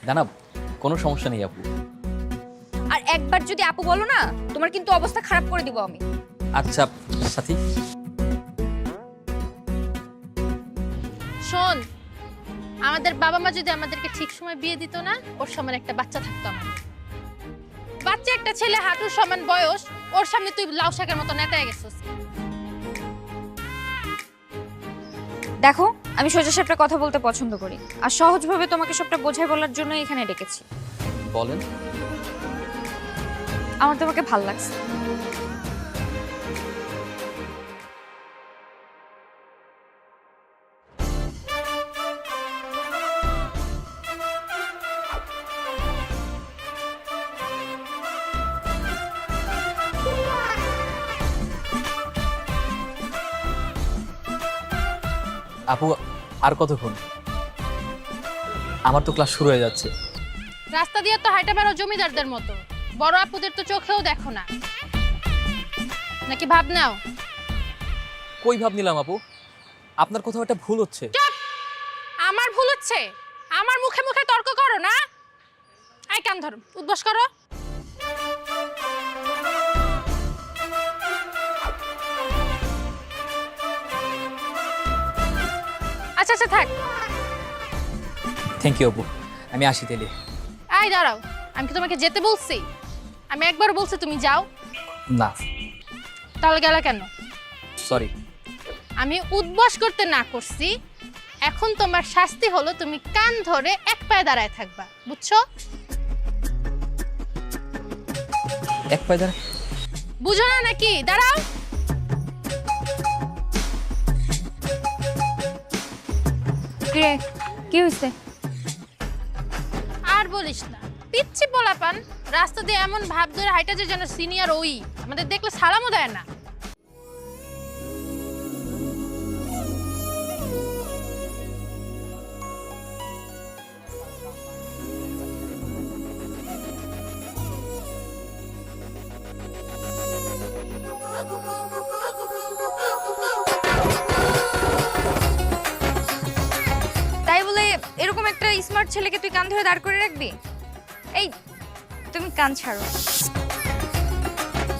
না না, কোনো সমস্যা নেই আপু। আর একবার যদি আপু বলো না, তোমার কিন্তু অবস্থা খারাপ করে দিব আমি। আচ্ছা সাথী। শোন, আমাদের বাবা মা যদি আমাদেরকে ঠিক সময় বিয়ে দিত না, ওর সমান একটা বাচ্চা থাকতো আমাদের। বাচ্চা একটা ছেলে, হাঁটুর সমান বয়স, ওর সামনে তুই লাউ শাকের মতো নেতায় গেছিস। দেখো, আমি সোজা সাপটা কথা বলতে পছন্দ করি, আর সহজভাবে তোমাকে সবটা বোঝাই বলার জন্য এখানে ডেকেছি। বলেন। আমার তোমাকে ভাল লাগছে। আপু আর কতক্ষণ? আমার তো ক্লাস শুরু হয়ে যাচ্ছে। রাস্তা দিয়ে তো হাইটা বেরো জমিদারদের মতো, বড় আপুদের তো চোখেও দেখো না, নাকি ভাব নাও? কই ভাব নিলাম আপু? আপনার কোথাও একটা ভুল হচ্ছে। আমার ভুল হচ্ছে? আমার মুখে মুখে তর্ক করো না। আই কান ধরো, উদ্বাস করো। আচ্ছা আচ্ছা থাক। থ্যাংক ইউ আপু, আমি আসি তাহলে। আই দাঁড়াও, আমি কি তোমাকে যেতে বলছি? আমি একবার বলছি তুমি যাও। না তাহলে গেলা কেন? সরি। আমি উদ্বাস করতে না করছি। এখন তোমার শাস্তি হলো তুমি কান ধরে এক পায়ে দাঁড়ায় থাকবা, বুঝছো? এক পায়ে দাঁড়ায়? বুঝো না নাকি? দাঁড়াও। কিরে, কি হইছে? আর বলিস না, পিচ্ছি পোলাপান রাস্তা দিয়ে এমন ভাব ধরে হাইটা যে যেন সিনিয়র ওই, আমাদের দেখলে সালামও দেয় না। তাই বলে এরকম একটা স্মার্ট ছেলেকে তুই কান ধরে দাঁড় করে রাখবি? এই, তুমি কান ছাড়ো।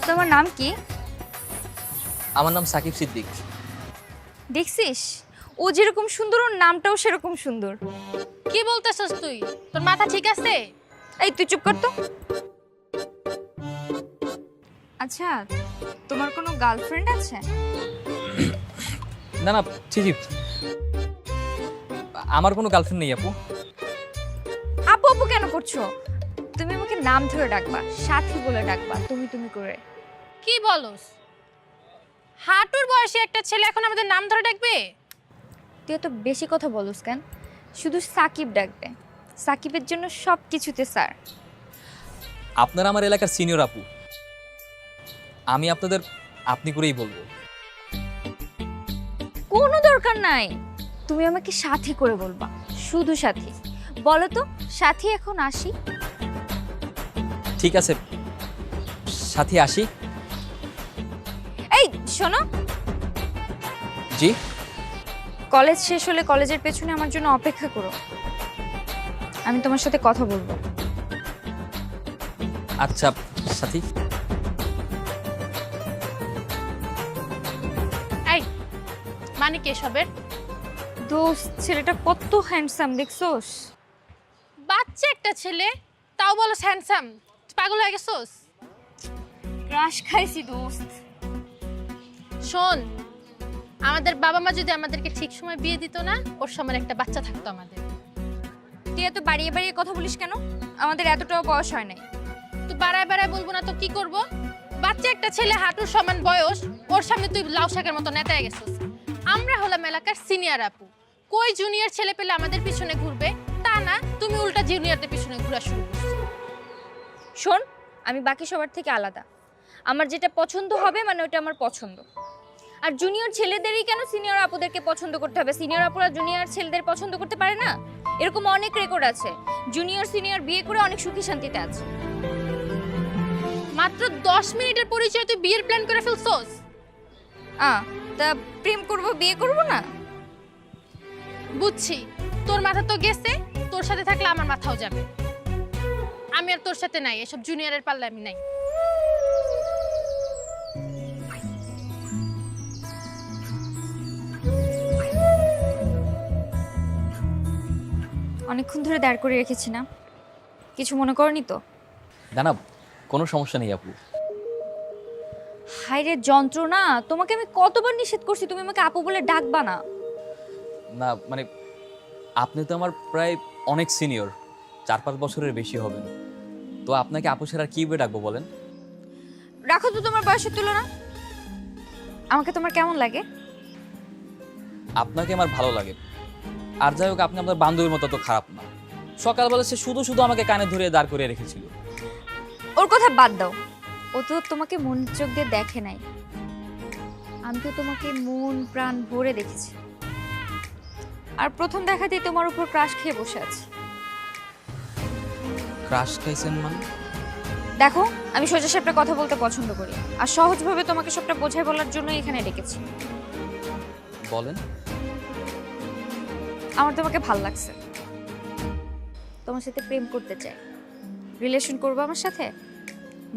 তোমার নাম কি? আমার নাম সাকিব সিদ্দিক। দেখছিস, ও যেরকম সুন্দর ওর নামটাও সেরকম সুন্দর। কি বলতেছস তুই? তোর মাথা ঠিক আছে? এই তুই চুপ কর তো। আচ্ছা, তোমার কোনো গার্লফ্রেন্ড আছে? না না, জি জি, আমার কোনো গার্লফ্রেন্ড নেই আপু। আপু আপু কেন করছো? তুমি আমাকে নাম ধরে ডাকবা, সাথী বলে ডাকবা, তুমি তুমি করে। কি বলস? হাঁটুর বয়সী একটা ছেলে এখন আমাদের নাম ধরে ডাকবে? তুই এত বেশি কথা বলস কেন? শুধু সাকিব ডাকবে। সাকিবের জন্য সব কিছুতে স্যার। আপনারা আমার এলাকার সিনিয়র আপু, আমি আপনাদের আপনি করেই বলবো। কোনো দরকার নাই, তুমি আমাকে সাথী করে বলবা, শুধু সাথী। বলো তো, সাথী এখন আসি? ঠিক আছে সাথী, আসি। এই শোনো, জি। কলেজ শেষ হলে কলেজের পেছনে আমার জন্য অপেক্ষা করো, আমি তোমার সাথে কথা বলবো। আচ্ছা সাথী। এই মানে কি এসবের? দোস্ত, ছেলেটা কত হ্যান্ডসাম দেখছোস? বাচ্চা একটা ছেলে, তাও বলো হ্যান্ডসাম। পাগল হয়ে গেছোস? ক্রাশ খাইছি দোস্ত। শোন, আমাদের বাবা মা যদি আমাদেরকে ঠিক সময় বিয়ে দিত না, ওর সমান একটা বাচ্চা থাকতো আমাদের। তুই এত বাড়িয়ে বাড়িয়ে কথা বলিস কেন? আমাদের এতটাও বয়স হয় নাই। তুই বাড়ায় বাড়ায় বলবো না তো কি করব? বাচ্চা একটা ছেলে, হাঁটুর সমান বয়স, ওর সামনে তুই লাউ শাকের মতো নেতায় গেছিস। আমরা হলাম এলাকার সিনিয়র আপু, কই জুনিয়র ছেলে পেলে আমাদের পিছনে ঘুরবে তা না, তুমি উল্টা জুনিয়রদের পিছনে ঘোরা শুরু করছো। শোন, আমি বাকি সবার থেকে আলাদা। আমার যেটা পছন্দ হবে মানে ওটা আমার পছন্দ। আর জুনিয়র ছেলেদেরই কেন সিনিয়র আপুদেরকে পছন্দ করতে হবে? সিনিয়র আপুরা জুনিয়র ছেলেদের পছন্দ করতে পারে না? এরকম অনেক রেকর্ড আছে, জুনিয়র সিনিয়র বিয়ে করে অনেক সুখী শান্তিতে আছে। মাত্র 10 মিনিটের পরিচয় তুই বিয়ের প্ল্যান করে ফেলছস? তা প্রেম করব, বিয়ে করব না? বুঝছি, তোর মাথা তো গেছে, তোর সাথে থাকলে আমার মাথাও যাবে। আমি আর তোর সাথে নাই, এসব জুনিয়রের পাল্লা আমি নাই। অনেকক্ষণ ধরে দাঁড় করে রেখেছি না, কিছু মনে করনি তো? না, কোনো সমস্যা নেই আপু। হায় রে যন্ত্রণা, তোমাকে আমি কতবার নিষেধ করছি তুমি আমাকে আপু বলে ডাকবা না। না মানে আপনি তো আমার প্রায় অনেক সিনিয়র, 4-5 বছরের বেশি হবেন, তো আপনাকে আপু ছাড়া আর কীভাবে ডাকবো বলেন? রাখো তো তোমার বয়সের তুলনা। আমাকে তোমার কেমন লাগে? আপনাকে আমার ভালো লাগে। আর যাই হোক, আপনি আপনার বান্ধবীর মতো তো খারাপ না। সকালবেলা সে শুধু শুধু আমাকে কানে ধরে দাঁড় করিয়ে রেখেছিল। ওর কথা বাদ দাও, ও তো তোমাকে মন চোখ দিয়ে দেখে নাই, আমি তো তোমাকে মন প্রাণ ভরে দেখেছি। আর প্রথম দেখাতেই তোমার উপর ক্রাশ খেয়ে বসে আছি। ক্রাশ খাইছেন মানে? দেখো, আমি সোজা সাপটা কথা বলতে পছন্দ করি, আর সহজভাবে তোমাকে সবটা বোঝাই বলার জন্য এখানে ডেকেছি। বলেন। আমার তোমাকে ভাল লাগছে, তোমার সাথে প্রেম করতে চাই। রিলেশন করবো আমার সাথে?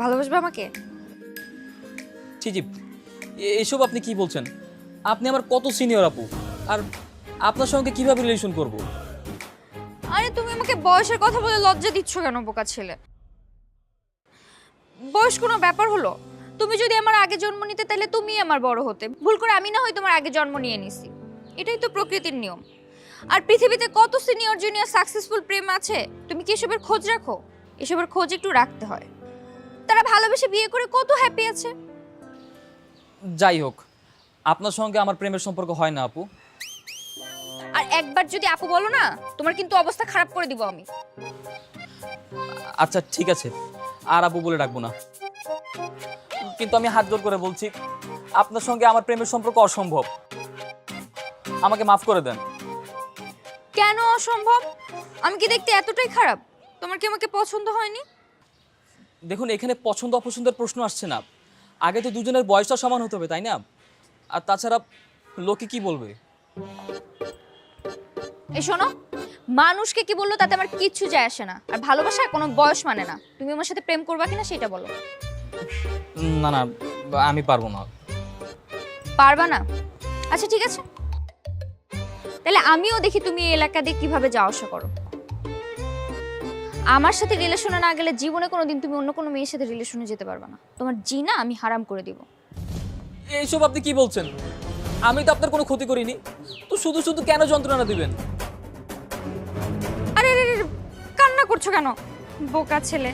ভালোবাসবে আমাকে? জি জি, এসব আপনি কি বলছেন? আপনি আমার কত সিনিয়র আপু, আর আপনার সঙ্গে কিভাবে রিলেশন করব? আরে তুমি আমাকে বয়সের কথা বলে লজ্জা দিচ্ছ কেন বোকা ছেলে? বয়স কোনো ব্যাপার হলো? তুমি যদি আমার আগে জন্ম নিতে তাহলে তুমি আমার বড় হতে, ভুল করে আমি না হয় তোমার আগে জন্ম নিয়ে নিছি। এটাই তো প্রকৃতির নিয়ম। আর পৃথিবীতে কত সিনিয়র জুনিয়র সাকসেসফুল প্রেম আছে, তুমি কি এসবের খোঁজ রাখো? এসবের খোঁজ একটু রাখতে হয়। তারা ভালোবেসে বিয়ে করে কত হ্যাপি আছে। যাই হোক, আপনার সঙ্গে আমার প্রেমের সম্পর্ক হয় না আপু। আর একবার যদি আপু বলো না, তোমার কিন্তু অবস্থা খারাপ করে দিব আমি। আচ্ছা ঠিক আছে, আর আপু বলে ডাকবো না, কিন্তু আমি হাত জোর করে বলছি, আপনার সঙ্গে আমার প্রেমের সম্পর্ক অসম্ভব। আমাকে মাফ করে দেন। কেন অসম্ভব? আমি কি দেখতে এতটাই খারাপ? তোমার কি আমাকে পছন্দ হয়নি? দেখুন, এখানে পছন্দ অপছন্দের প্রশ্ন আসছে না। আগে তো দুজনের বয়সটা সমান হতে হবে, তাই না? আর তাছাড়া লোকে কি বলবে? এই শোনো, মানুষকে কি বললো তাতে আমার কিচ্ছু যায় আসে না। আর ভালোবাসা কোনো বয়স মানে না। তুমি আমার সাথে প্রেম করবা কিনা সেটা বলো। না না, আমি পারবো না। পারবা না? আচ্ছা ঠিক আছে, তাহলে আমিও দেখি তুমি এই এলাকা দিয়ে কিভাবে যাওয়া আসা করো। আমার সাথে রিলেশনে না গেলে জীবনে কোনোদিন তুমি অন্য কোনো মেয়ের সাথে রিলেশনে যেতে পারবে না। তোমার জিনা আমি হারাম করে দিব। এইসব আপনি কি বলছেন? আমি তো আপনার কোনো ক্ষতি করিনি, তো শুধু শুধু কেন যন্ত্রণা দিবেন? আরে আরে আরে, কান্না করছো কেন বোকা ছেলে?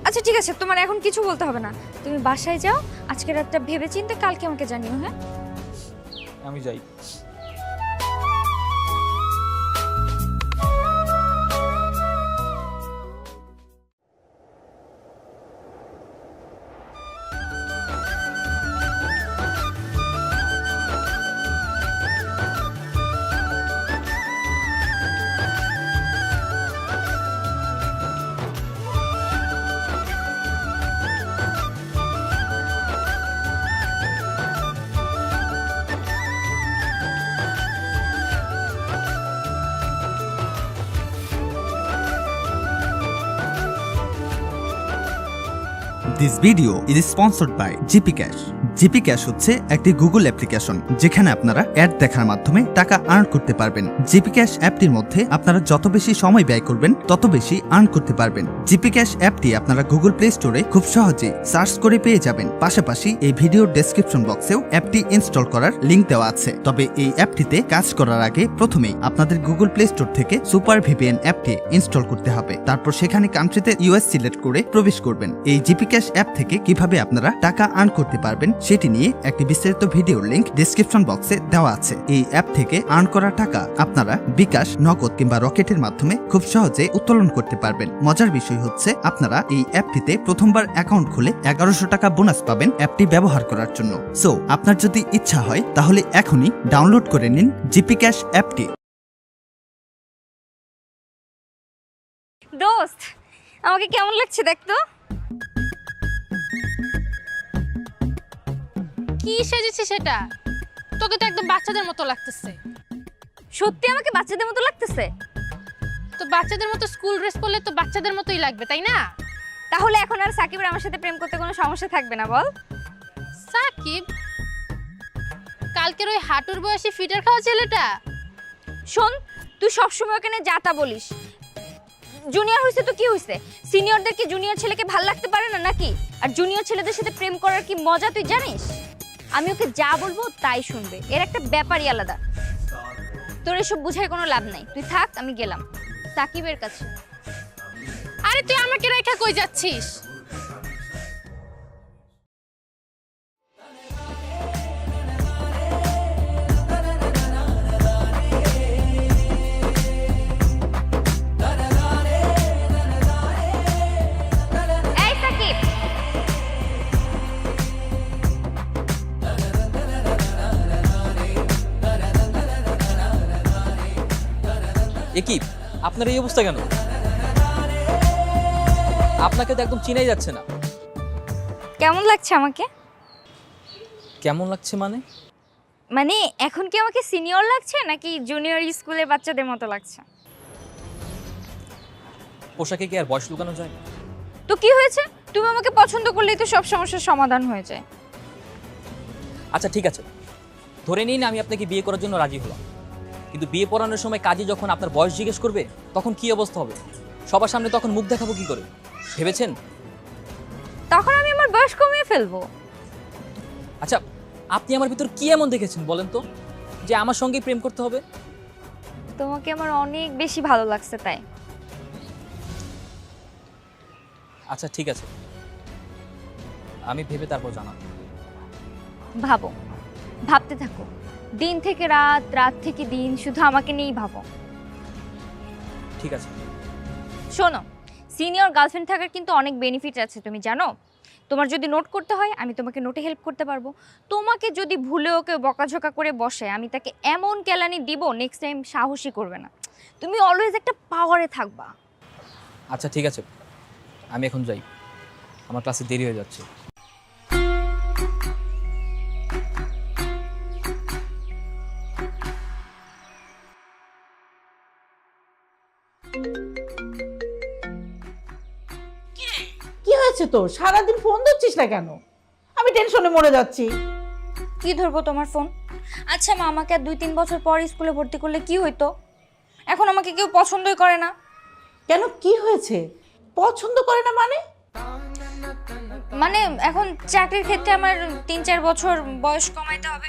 আচ্ছা ঠিক আছে, তোমার এখন কিছু বলতে হবে না। তুমি বাসায় যাও, আজকে রাতটা ভেবে চিন্তে কালকে আমাকে জানিও। হ্যাঁ, আমি যাই। This video is sponsored by GPCash. GPCash হচ্ছে একটি গুগল অ্যাপ্লিকেশন যেখানে আপনারা অ্যাড দেখার মাধ্যমে টাকা আর্ন করতে পারবেন। GPCash অ্যাপটির মধ্যে আপনারা যত বেশি সময় ব্যয় করবেন তত বেশি আর্ন করতে পারবেন। GPCash অ্যাপটি আপনারা গুগল প্লে স্টোরে খুব সহজেই সার্চ করে পেয়ে যাবেন। পাশাপাশি এই ভিডিওর ডেসক্রিপশন বক্সেও অ্যাপটি ইনস্টল করার লিংক দেওয়া আছে। তবে এই অ্যাপটিতে কাজ করার আগে প্রথমেই আপনাদের গুগল প্লে স্টোর থেকে সুপার ভিপিএন অ্যাপটি ইনস্টল করতে হবে। তারপর সেখানে কান্ট্রিতে ইউএস সিলেক্ট করে প্রবেশ করবেন। এই GPCash অ্যাপ থেকে কিভাবে আপনারা টাকা আর্ন করতে পারবেন সেটি নিয়ে একটি বিস্তারিত ভিডিওর লিংক ডেসক্রিপশন বক্সে দেওয়া আছে। এই অ্যাপ থেকে আর্ন করা টাকা আপনারা বিকাশ, নগদ কিংবা রকেটের মাধ্যমে খুব সহজে উত্তোলন করতে পারবেন। মজার বিষয় হচ্ছে আপনারা এই অ্যাপটিতে প্রথমবার অ্যাকাউন্ট খুলে 1100 টাকা বোনাস পাবেন অ্যাপটি ব্যবহার করার জন্য। সো আপনার যদি ইচ্ছা হয় তাহলে এখনই ডাউনলোড করে নিন GPCash অ্যাপটি। দোস্ত, আমাকে কেমন লাগছে দেখতো? কি সেজেছি সেটা? তোকে তো একদম বাচ্চাদের মতো লাগতেছে। সত্যি আমাকে বাচ্চাদের মতো লাগতেছে? তো বাচ্চাদের মতো স্কুল ড্রেস পরলে তো বাচ্চাদের মতোই লাগবে তাই না? তাহলে এখন আর সাকিবের আমার সাথে প্রেম করতে কোনো সমস্যা থাকবে না বল? সাকিব কালকের ওই হাঁটুর বয়সী ফিটার খাওয়া ছেলেটা? শোন, তুই সবসময় ওখানে যাতা বলিস। জুনিয়র হয়েছে তো কি হয়েছে? সিনিয়রদের কি জুনিয়র ছেলেকে ভাল লাগতে পারে না নাকি? আর জুনিয়র ছেলেদের সাথে প্রেম করার কি মজা তুই জানিস? আমি ওকে যা বলবো তাই শুনবে, এর একটা ব্যাপারই আলাদা। তোর এসব বুঝায় কোনো লাভ নাই, তুই থাক, আমি গেলাম সাকিবের কাছে। আরে তুই আমাকে রেখে কই যাচ্ছিস? এই সাকিব, এ কি আপনার এই অবস্থা কেন? আপনাকে তো একদম চিনাই যাচ্ছে না। কেমন লাগছে আমাকে? কেমন লাগছে মানে? মানে এখন কি আমাকে সিনিয়র লাগছে নাকি জুনিয়র স্কুলের বাচ্চাদের মতো লাগছে? পোশাকে কি আর বয়স লুকানো যায়? তো কি হয়েছে? তুমি আমাকে পছন্দ করলেই তো সব সমস্যার সমাধান হয়ে যায়। আচ্ছা ঠিক আছে, ধরে নিন আমি আপনাকে বিয়ে করার জন্য রাজি হলাম, কিন্তু বিয়ে পড়ানোর সময় কাজী যখন আপনার বয়স জিজ্ঞেস করবে তখন কি অবস্থা হবে? সবার সামনে তখন মুখ দেখাবো কি করে ভেবেছেন? তখন আমি আমার বয়স কমিয়ে ফেলবো। আচ্ছা, আপনি আমার ভিতর কি এমন দেখেছেন বলেন তো যে আমার সঙ্গেই প্রেম করতে হবে? তোমাকে আমার অনেক বেশি ভালো লাগছে তাই। আচ্ছা ঠিক আছে, আমি ভেবে তারপর জানাবো। ভাবো, ভাবতে থাকো, দিন থেকে রাত, রাত থেকে দিন, শুধু আমাকে নিয়েই ভাবো। ঠিক আছে। শোনো, সিনিয়র গার্লফ্রেন্ড থাকার কিন্তু অনেক বেনিফিট আছে, তুমি জানো? তোমার যদি নোট করতে হয় আমি তোমাকে নোটে হেল্প করতে পারবো। তোমাকে যদি ভুলেও কেউ বকাঝকা করে বসে আমি তাকে এমন কেলানি দিব নেক্সট টাইম সাহসী করবে না। তুমি অলওয়েজ একটা পাওয়ারে থাকবা। আচ্ছা ঠিক আছে, আমি এখন যাই, আমার ক্লাসে দেরি হয়ে যাচ্ছে। কি হয়েছে তোর? সারাদিন ফোন ধরছিস না কেন? আমি টেনশনে মরে যাচ্ছি। কি ধরবো তোমার ফোন? আচ্ছা মা, আমাকে আর 2-3 বছর পর স্কুলে ভর্তি করলে কি হইতো? এখন আমাকে কেউ পছন্দই করে না। কেন, কি হয়েছে? পছন্দ করে না মানে? মানে এখন চাকরির ক্ষেত্রে আমার 3-4 বছর বয়স কমাইতে হবে।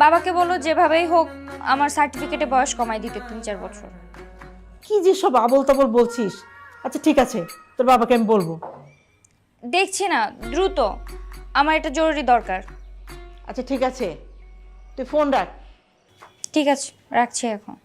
বাবাকে বলো যেভাবেই হোক আমার সার্টিফিকেটে বয়স কমাই দিতে 3-4 বছর। কি যে সব আবল তাবল বলছিস। আচ্ছা ঠিক আছে, তোর বাবাকে আমি বলবো। দেখছি না, দ্রুত, আমার এটা জরুরি দরকার। আচ্ছা ঠিক আছে, তুই ফোন রাখ। ঠিক আছে, রাখছি এখন।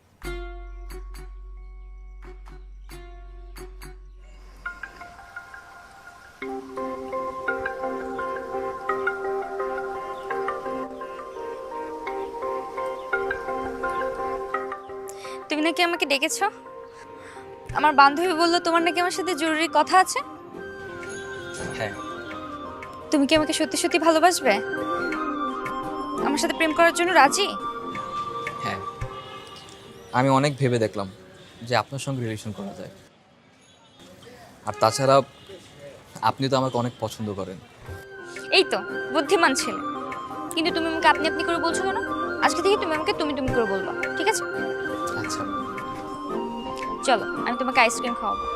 তুমি নাকি আমাকে ডেকেছ? আমার বান্ধবী বললো তোমার নাকি আমার সাথে জরুরি কথা আছে। হ্যাঁ। তুমি কি আমাকে সত্যি সত্যি ভালোবাসবে? আমার সাথে প্রেম করার জন্য রাজি? হ্যাঁ, আমি অনেক ভেবে দেখলাম যে আপনার সঙ্গে রিলেশন করা যায়। আর তাছাড়া আপনি তো আমাকে অনেক পছন্দ করেন। এই তো বুদ্ধিমান ছেলে। কিন্তু তুমি আমাকে আপনি আপনি করে বলছো কেন? আজকে থেকে তুমি আমাকে তুমি তুমি করে বলবা, ঠিক আছে? আচ্ছা। চলো, আমি তোমাকে আইসক্রিম খাওয়াবো।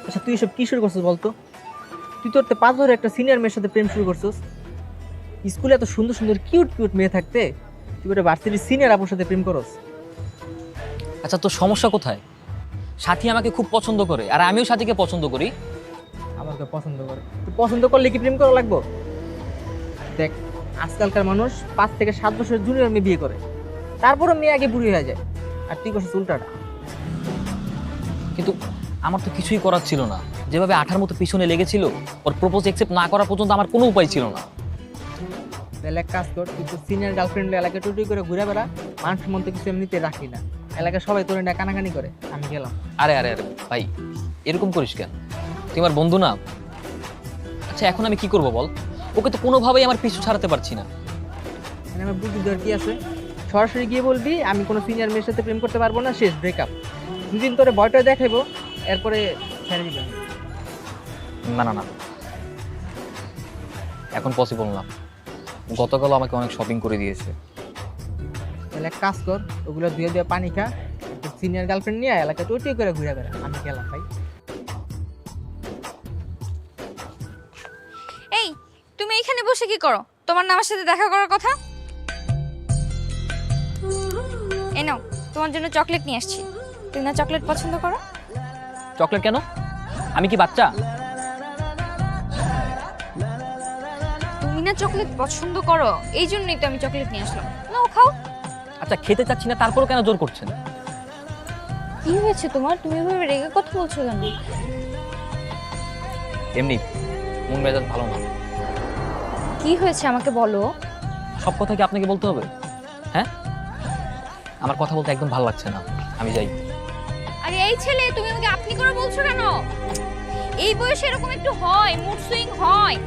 আচ্ছা তুই এসব কি শুরু করছিস বলতো? তুই তোর 5 বছরের একটা সিনিয়র মেয়ের সাথে প্রেম শুরু করছিস। স্কুলে এত সুন্দর সুন্দর কিউট কিউট মেয়ে থাকতে তুই একটা ভার্সিটির সিনিয়র আপুর সাথে প্রেম করস। আচ্ছা, তোর সমস্যা কোথায়? সাথী আমাকে খুব পছন্দ করে আর আমিও সাথীকে পছন্দ করি। আমাকে পছন্দ করে, তুই পছন্দ করলে কি প্রেম করা লাগবো? দেখ, আজকালকার মানুষ 5 থেকে 7 বছরের জুনিয়র মেয়ে বিয়ে করে, তারপরে মেয়ে আগে বুড়ি হয়ে যায়, আর তুই করছিস উল্টাটা। কিন্তু আমার তো কিছুই করার ছিল না। যেভাবে আঠার মতো পিছনে লেগেছিল, ওর প্রপোজ অ্যাকসেপ্ট না করা পর্যন্ত আমার কোনো উপায় ছিল না। তাহলে এক কাজ কর, তুই তো সিনিয়র গার্লফ্রেন্ড এলাকায় টুটি করে ঘুরে বেড়া, মানুষ মধ্যে কিছু এমনিতে রাখি না, এলাকায় সবাই তোর না কানাকানি করে, আমি গেলাম। আরে আরে আরে ভাই, এরকম করিস কেন? তুই আমার বন্ধু না? আচ্ছা এখন আমি কি করব বল? ওকে তো কোনোভাবেই আমার পিছু ছাড়াতে পারছি না। মানে আমার বুদ্ধি দেওয়ার কি আছে? সরাসরি গিয়ে বলবি আমি কোনো সিনিয়র মেয়ের সাথে প্রেম করতে পারবো না, শেষ ব্রেকআপ। দুদিন তোরে ভয়টা দেখাবো, এরপরে ছেড়ে দিবেন। না না না, এখন পসিবল না। গতকাল আমাকে অনেক শপিং করে দিয়েছে। তাহলে এক কাজ কর, ওগুলো ধুয়ে দিয়ে পানি খা, সিনিয়র গার্লফ্রেন্ড নিয়ে এলাকায় টুটি করে ঘুরে বেড়া, আমি গেলাম ভাই। এই তুমি এখানে বসে কি করো? তোমার না আমার সাথে দেখা করার কথা? এই নাও, তোমার জন্য চকলেট নিয়ে আসছি। তুমি না চকলেট পছন্দ করো? চকলেট কেন? আমি কি বাচ্চা? তুমি না চকলেট পছন্দ করো, এই জন্যই তো আমি চকলেট নিয়ে আসলাম। নাও খাও। আচ্ছা খেতে চাচ্ছি না, তারপরও কেন জোর করছেন? কি হয়েছে তোমার? তুমি এভাবে রেগে কথা বলছো কেন? এমনি মন মেজাজ ভালো না। কি হয়েছে আমাকে বলো। সব কথা কি আপনাকে বলতে হবে? হ্যাঁ, আমার কথা বলতে একদম ভালো লাগছে না, আমি যাই। আরে এই ছেলে, তুমি আমাকে আপনি করে বলছো কেন? এই বয়সে এরকম একটু হয়, মুড সুইং হয়।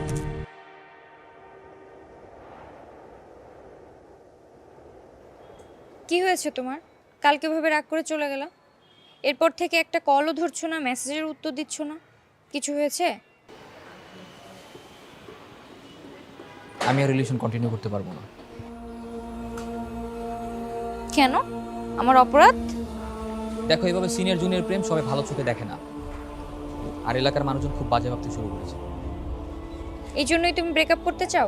কি হয়েছে তোমার? কালকে ভাবে রাগ করে চলে গেলা, এরপর থেকে একটা কলও ধরছো না, মেসেজের উত্তর দিচ্ছ না। কিছু হয়েছে? আমি আর রিলেশন কন্টিনিউ করতে পারবো না। কেন? আমার অপরাধ? দেখো, এইভাবে সিনিয়র জুনিয়র প্রেম সবাই ভালো চোখে দেখে না, আর এলাকার মানুষজন খুব বাজে ভাবতে শুরু করেছে। এই জন্যই তুমি ব্রেকআপ করতে চাও?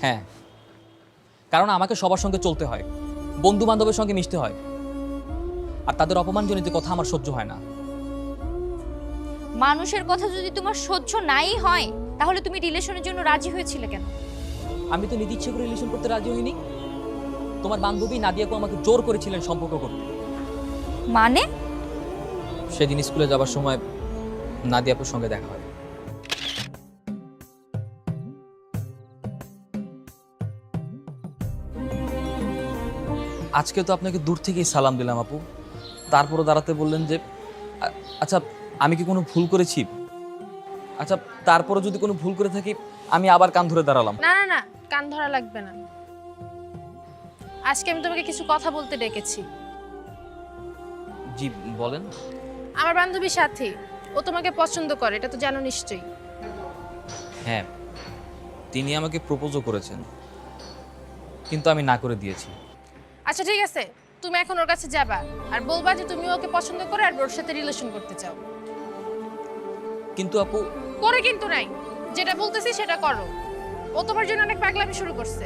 হ্যাঁ, কারণ আমাকে সবার সঙ্গে চলতে হয়, বন্ধু বান্ধবের সঙ্গে মিশতে হয়, আর তাদের অপমানজনিত কথা আমার সহ্য হয় না। মানুষের কথা যদি তোমার সহ্য নাই হয়, তাহলে তুমি রিলেশনের জন্য রাজি হয়েছিলে কেন? আমি তো নিজে ইচ্ছে করে রিলেশন করতে রাজি হইনি। তোমার বান্ধবী নাদিয়াকে আমাকে জোর করেছিলেন সম্পর্ক করতে। মানে? সেদিন স্কুলে যাবার সময় নাদিয়াপুর সঙ্গে দেখা হয়। আজকে তো আপনাকে দূর থেকেই সালাম দিলাম আপু, তারপরও দাঁড়াতে বললেন যে আচ্ছা আমি কি কোনো ভুল করেছি? আচ্ছা তারপরও যদি কোনো ভুল করে থাকি, আমি আবার কান ধরে দাঁড়ালাম। না না না, কান ধরা লাগবে না। আজকে আমি তোমাকে কিছু কথা বলতে ডেকেছি। জি বলেন। আমার বান্ধবী সাথী, ও তোমাকে পছন্দ করে, এটা তো জানো নিশ্চয়ই। হ্যাঁ, তিনি আমাকে প্রপোজও করেছেন, কিন্তু আমি না করে দিয়েছি। আচ্ছা ঠিক আছে, তুমি এখন ওর কাছে যাবা আর বলবা যে তুমি ওকে পছন্দ করো আর ওর সাথে রিলেশন করতে চাও। কিন্তু আপু। করে কিন্তু নাই, যেটা বলতেছি সেটা করো। ও তোমার জন্য অনেক পাগলামি শুরু করছে,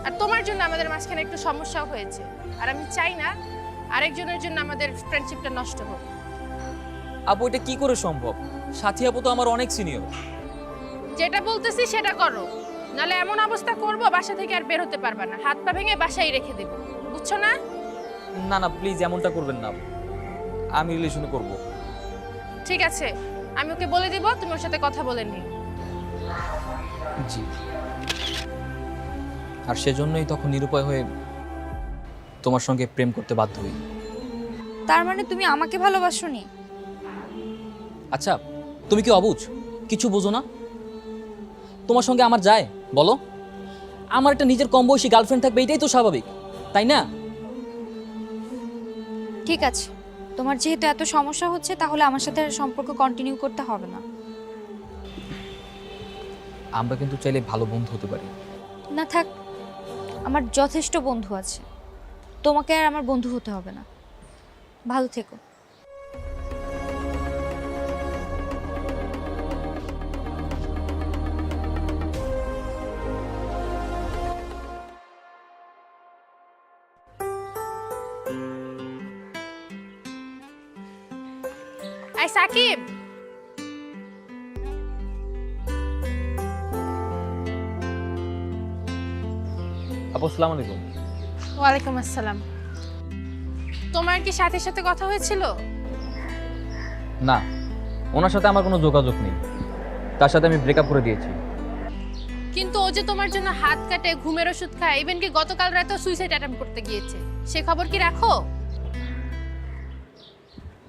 আর তোমার জন্য আমাদের মাঝখানে একটু সমস্যাও হয়েছে, আর আমি চাই না আরেকজনের জন্য আমাদের ফ্রেন্ডশিপটা নষ্ট হোক। আপু এটা কি করে সম্ভব? সাথী আপু তো আমার অনেক সিনিয়র। যেটা বলতেছি সেটা করো, নাহলে এমন অবস্থা করব বাসা থেকে আর বের হতে পারবা না, হাত পা ভেঙে বাসায় রেখে দেব, বুঝছো না? না না প্লিজ এমনটা করবেন না, আমি রিলেশন করব। ঠিক আছে, আমি ওকে বলে দিব, তুমি ওর সাথে কথা বলে নিও। জি। আর সেজন্যই তখন নিরুপায় হয়ে তোমার সঙ্গে প্রেম করতে বাধ্য হই। তার মানে তুমি আমাকে ভালোবাসোনি? আচ্ছা তুমি কি অবুঝ, কিছু বোঝো না? তোমার সঙ্গে আমার যায় বলো? আমার একটা নিজের কম বয়সী গার্লফ্রেন্ড থাকবে, এটাই তো স্বাভাবিক, তাই না? ঠিক আছে, তোমার যেহেতু এত সমস্যা হচ্ছে, তাহলে আমার সাথে আর সম্পর্ক কন্টিনিউ করতে হবে না। আমরা কিন্তু চাইলে ভালো বন্ধু হতে পারি। না থাক, আমার যথেষ্ট বন্ধু আছে, তোমাকে আর আমার বন্ধু হতে হবে না। ভালো থেকো। আই সাকিব, আপু আসসালামু আলাইকুম। ওয়ালাইকুম আসসালাম। তোমার কি সাথীর সাথে কথা হয়েছিল? না, ওনার সাথে আমার কোনো যোগাযোগ নেই। তার সাথে আমি ব্রেকআপ করে দিয়েছি। কিন্তু ও যে তোমার জন্য হাত কাটে, ঘুমের ওষুধ খায়, ইভেন কি গতকাল রাতে সুইসাইড অ্যাটেম্প করতে গিয়েছে, সে খবর কি রাখো?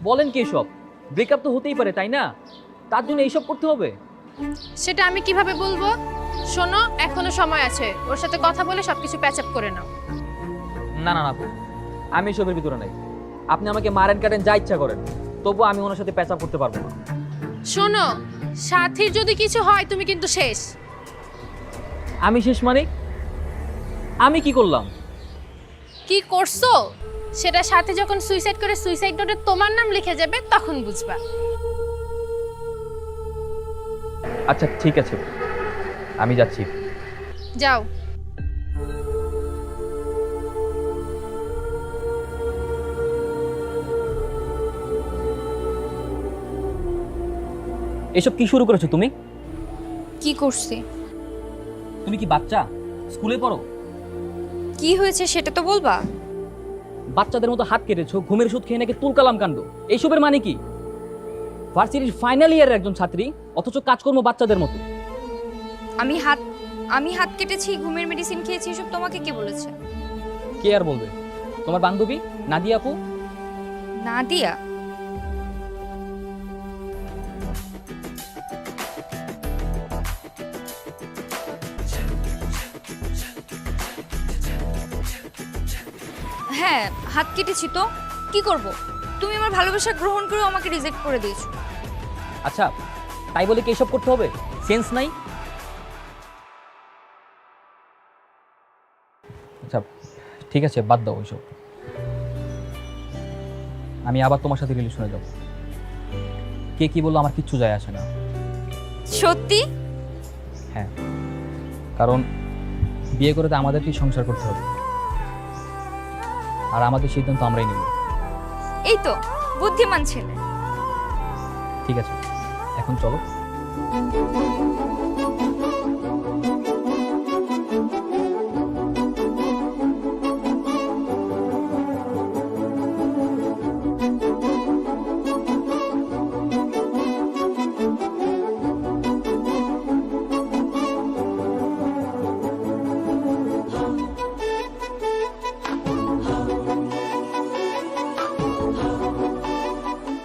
বলেন কি এসব? ব্রেকআপ তো হতেই পারে, তাই না? তার জন্য এইসব করতে হবে? সেটা আমি কিভাবে বলবো? শোনো, এখনো সময় আছে, ওর সাথে কথা বলে সবকিছু প্যাচ আপ করে নাও। না না না আপু, আমি এসবের ভিতরে নাই। আপনি আমাকে মারেন কাটেন যা ইচ্ছা করেন, তবু আমি ওনার সাথে প্যাচ আপ করতে পারবো না। শোনো, সাথীর যদি কিছু হয় তুমি কিন্তু শেষ। আমি শেষ মানে? আমি কি করলাম? কি করছো সেটা সাথে যখন সুইসাইড করে সুইসাইড নোটে তোমার নাম লিখে যাবে তখন বুঝবা। আচ্ছা ঠিক আছে, আমি যাচ্ছি। যাও। এসব কি শুরু করেছো তুমি? কি করছি? তুমি কি বাচ্চা? স্কুলে পড়ো? কি হয়েছে সেটা তো বলবা। বাচ্চাদের মতো হাত কেটেছো, ঘুমের ওষুধ খেয়ে নাকি তুলকালাম কাণ্ড। এইসবের মানে কি? ভার্সিটির ফাইনাল ইয়ারের একজন ছাত্রী, অথচ কাজকর্ম বাচ্চাদের মতো। আমি হাত কেটেছি, ঘুমের মেডিসিন খেয়েছি, এসব তোমাকে কে বলেছে? কে আর বলবে? তোমার বান্ধবী নাদিয়া আপু। নাদিয়া? হ্যাঁ, হাত কেটেছি তো কি করব? তুমি আমার ভালোবাসা গ্রহণ করে আমাকে রিজেক্ট করে দিয়েছো। আচ্ছা, তাই বলে কি এসব করতে হবে? সেন্স নাই? আচ্ছা ঠিক আছে, বাদ দাও ওইসব। আমি আবার তোমার সাথে রিলেশনে যাব। কে কি বললো আমার কিচ্ছু যায় আসে না। সত্যি? হ্যাঁ, কারণ বিয়ে করে তো আমাদেরকেই সংসার করতে হবে, আর আমাদের সিদ্ধান্ত আমরাই নেব। এই তো বুদ্ধিমান ছেলে। ঠিক আছে, এখন চলো।